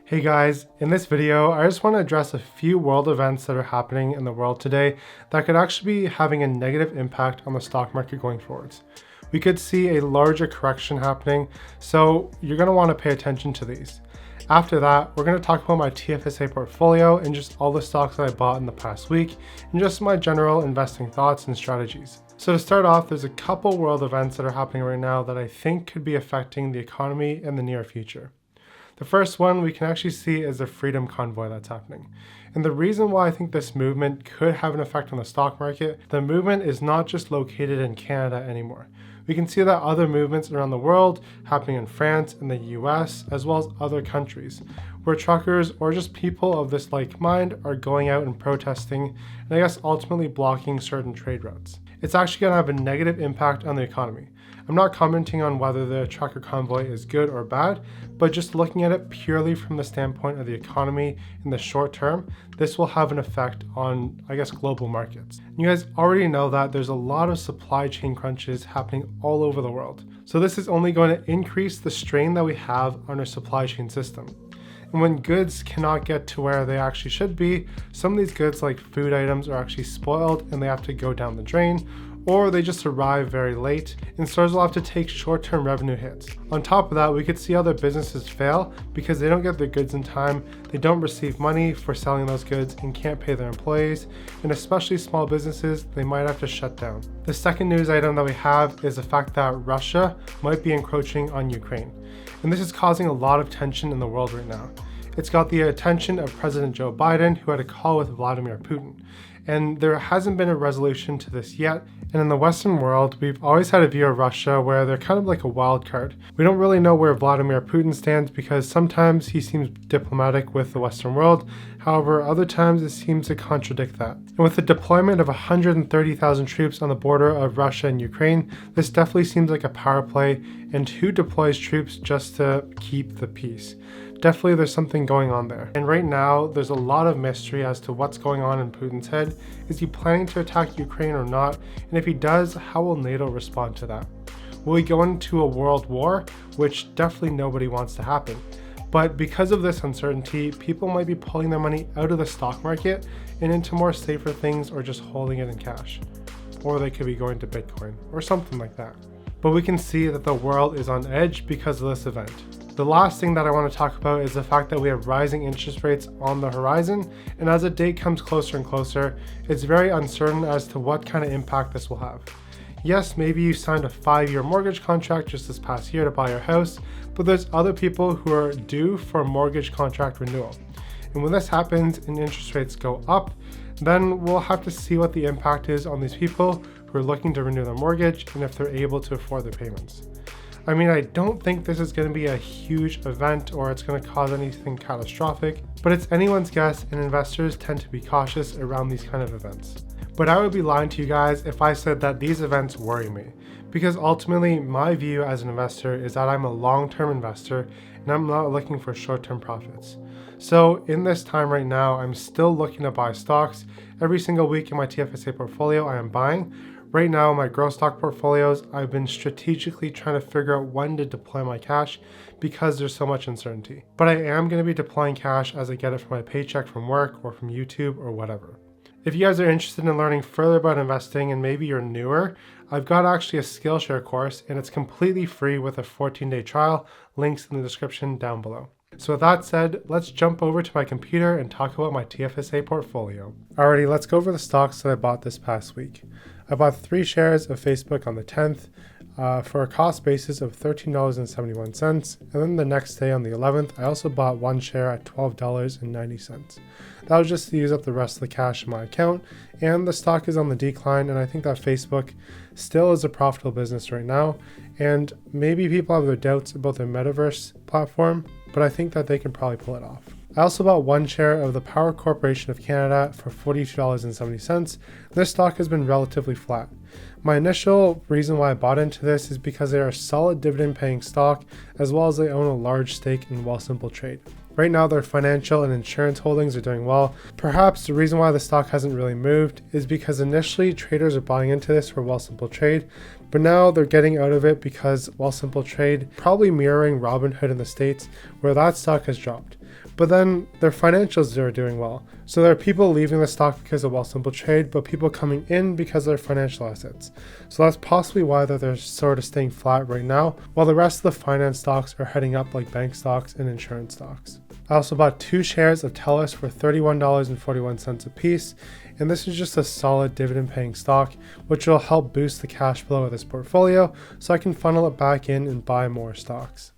Hey guys, in this video, I just want to address a few world events that are happening in the world today that could actually be having a negative impact on the stock market going forwards. We could see a larger correction happening, so you're going to want to pay attention to these. After that, we're going to talk about my TFSA portfolio and just all the stocks that I bought in the past week and just my general investing thoughts and strategies. So to start off, there's a couple world events that are happening right now that I think could be affecting the economy in the near future. The first one we can actually see is the Freedom Convoy that's happening. And the reason why I think this movement could have an effect on the stock market, the movement is not just located in Canada anymore. We can see that other movements around the world happening in France and the US, as well as other countries, where truckers or just people of this like mind are going out and protesting, and I guess ultimately blocking certain trade routes. It's actually going to have a negative impact on the economy. I'm not commenting on whether the trucker convoy is good or bad, but just looking at it purely from the standpoint of the economy in the short term, this will have an effect on, I guess, global markets. And you guys already know that there's a lot of supply chain crunches happening all over the world. So this is only going to increase the strain that we have on our supply chain system. And when goods cannot get to where they actually should be, some of these goods like food items are actually spoiled and they have to go down the drain, or they just arrive very late and stores will have to take short-term revenue hits. On top of that, we could see other businesses fail because they don't get their goods in time, they don't receive money for selling those goods and can't pay their employees, and especially small businesses, they might have to shut down. The second news item that we have is the fact that Russia might be encroaching on Ukraine. And this is causing a lot of tension in the world right now. It's got the attention of President Joe Biden, who had a call with Vladimir Putin. And there hasn't been a resolution to this yet. And in the Western world, we've always had a view of Russia where they're kind of like a wild card. We don't really know where Vladimir Putin stands because sometimes he seems diplomatic with the Western world. However, other times it seems to contradict that. And with the deployment of 130,000 troops on the border of Russia and Ukraine, this definitely seems like a power play. And who deploys troops just to keep the peace? Definitely there's something going on there. And right now, there's a lot of mystery as to what's going on in Putin's head. Is he planning to attack Ukraine or not? And if he does, how will NATO respond to that? Will we go into a world war? Which definitely nobody wants to happen. But because of this uncertainty, people might be pulling their money out of the stock market and into more safer things or just holding it in cash. Or they could be going to Bitcoin or something like that. But we can see that the world is on edge because of this event. The last thing that I want to talk about is the fact that we have rising interest rates on the horizon, and as the date comes closer and closer, it's very uncertain as to what kind of impact this will have. Yes, maybe you signed a 5-year mortgage contract just this past year to buy your house, but there's other people who are due for a mortgage contract renewal. And when this happens and interest rates go up, then we'll have to see what the impact is on these people who are looking to renew their mortgage and if they're able to afford their payments. I mean, I don't think this is going to be a huge event or it's going to cause anything catastrophic, but it's anyone's guess and investors tend to be cautious around these kind of events. But I would be lying to you guys if I said that these events worry me, because ultimately my view as an investor is that I'm a long-term investor and I'm not looking for short-term profits. So in this time right now, I'm still looking to buy stocks. Every single week in my TFSA portfolio, I am buying. Right now, my growth stock portfolios, I've been strategically trying to figure out when to deploy my cash because there's so much uncertainty. But I am going to be deploying cash as I get it from my paycheck from work or from YouTube or whatever. If you guys are interested in learning further about investing and maybe you're newer, I've got actually a Skillshare course and it's completely free with a 14-day trial. Links in the description down below. So with that said, let's jump over to my computer and talk about my TFSA portfolio. Alrighty, let's go over the stocks that I bought this past week. I bought 3 shares of Facebook on the 10th for a cost basis of $13.71. And then the next day on the 11th, I also bought 1 share at $12.90. That was just to use up the rest of the cash in my account. And the stock is on the decline. And I think that Facebook still is a profitable business right now. And maybe people have their doubts about their metaverse platform, but I think that they can probably pull it off. I also bought 1 share of the Power Corporation of Canada for $42.70. This stock has been relatively flat. My initial reason why I bought into this is because they are a solid dividend paying stock, as well as they own a large stake in Wealthsimple Trade. Right now, their financial and insurance holdings are doing well. Perhaps the reason why the stock hasn't really moved is because initially traders are buying into this for Wealthsimple Trade, but now they're getting out of it because Wealthsimple Trade, probably mirroring Robinhood in the States, where that stock has dropped. but then their financials are doing well. So there are people leaving the stock because of Wealthsimple trade, but people coming in because of their financial assets. So that's possibly why they're sort of staying flat right now, while the rest of the finance stocks are heading up like bank stocks and insurance stocks. I also bought 2 shares of TELUS for $31.41 a piece, and this is just a solid dividend paying stock, which will help boost the cash flow of this portfolio so I can funnel it back in and buy more stocks.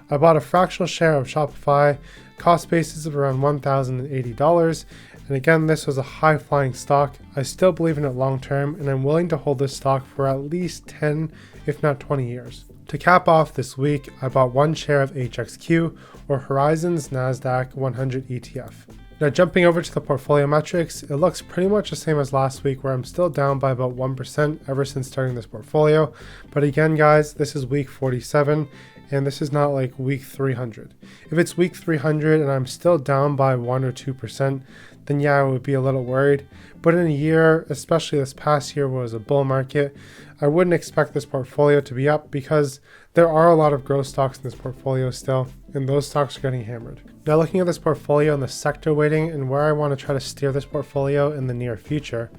I bought a fractional share of Shopify, cost basis of around $1,080, and again, this was a high flying stock. I still believe in it long term, and I'm willing to hold this stock for at least 10, if not 20 years. To cap off this week, I bought 1 share of HXQ, or Horizon's NASDAQ 100 ETF. Now jumping over to the portfolio metrics, it looks pretty much the same as last week, where I'm still down by about 1% ever since starting this portfolio. But again guys, this is week 47 and this is not like week 300. If it's week 300 and I'm still down by 1 or 2%, then yeah, I would be a little worried. But in a year, especially this past year was a bull market, I wouldn't expect this portfolio to be up because there are a lot of growth stocks in this portfolio still, and those stocks are getting hammered. Now looking at this portfolio and the sector weighting and where I want to try to steer this portfolio in the near future,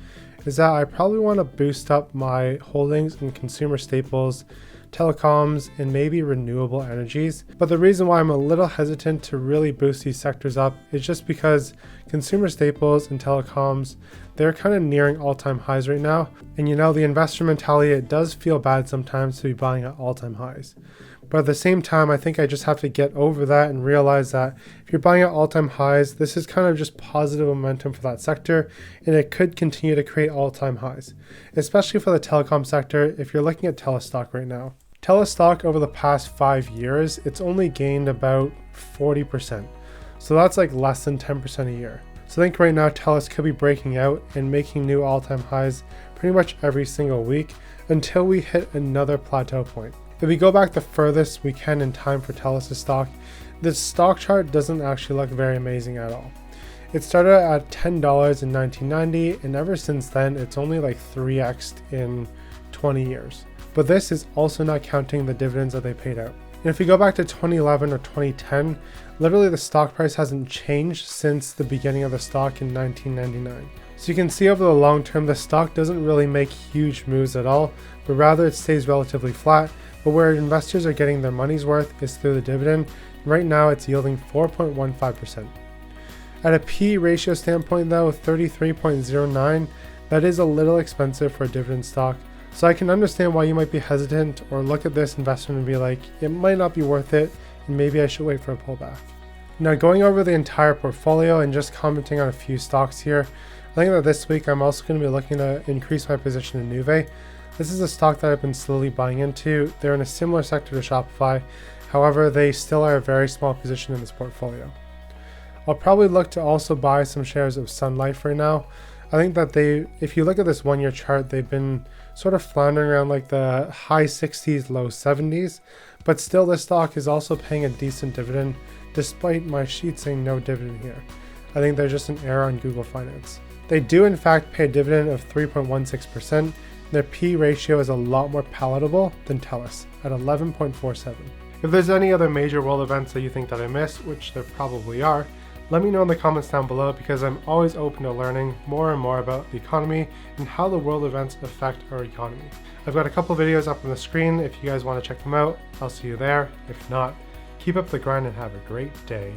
is that I probably want to boost up my holdings in consumer staples, telecoms, and maybe renewable energies. But the reason why I'm a little hesitant to really boost these sectors up is just because consumer staples and telecoms, they're kind of nearing all-time highs right now. And you know, the investor mentality, it does feel bad sometimes to be buying at all-time highs. But at the same time, I think I just have to get over that and realize that if you're buying at all-time highs, this is kind of just positive momentum for that sector, and it could continue to create all-time highs, especially for the telecom sector. If you're looking at TELUS stock right now, TELUS stock over the past 5 years, it's only gained about 40%. So that's like less than 10% a year. So I think right now TELUS could be breaking out and making new all-time highs pretty much every single week until we hit another plateau point. If we go back the furthest we can in time for TELUS' stock, this stock chart doesn't actually look very amazing at all. It started at $10 in 1990, and ever since then, it's only like 3x'd in 20 years. But this is also not counting the dividends that they paid out. And if we go back to 2011 or 2010, literally the stock price hasn't changed since the beginning of the stock in 1999. So you can see over the long term, the stock doesn't really make huge moves at all, but rather it stays relatively flat. But where investors are getting their money's worth is through the dividend. Right now it's yielding 4.15%. At a P ratio standpoint though, 33.09, that is a little expensive for a dividend stock. So I can understand why you might be hesitant or look at this investment and be like, it might not be worth it and maybe I should wait for a pullback. Now going over the entire portfolio and just commenting on a few stocks here, I think that this week I'm also going to be looking to increase my position in Nuvei. This is a stock that I've been slowly buying into. They're in a similar sector to Shopify. However, they still are a very small position in this portfolio. I'll probably look to also buy some shares of Sun Life right now. I think that if you look at this 1 year chart, they've been sort of floundering around like the high 60s, low 70s, but still this stock is also paying a decent dividend despite my sheet saying no dividend here. I think there's just an error on Google Finance. They do in fact pay a dividend of 3.16%. Their P ratio is a lot more palatable than TELUS at 11.47. If there's any other major world events that you think that I missed, which there probably are, let me know in the comments down below because I'm always open to learning more and more about the economy and how the world events affect our economy. I've got a couple videos up on the screen if you guys want to check them out. I'll see you there. If not, keep up the grind and have a great day.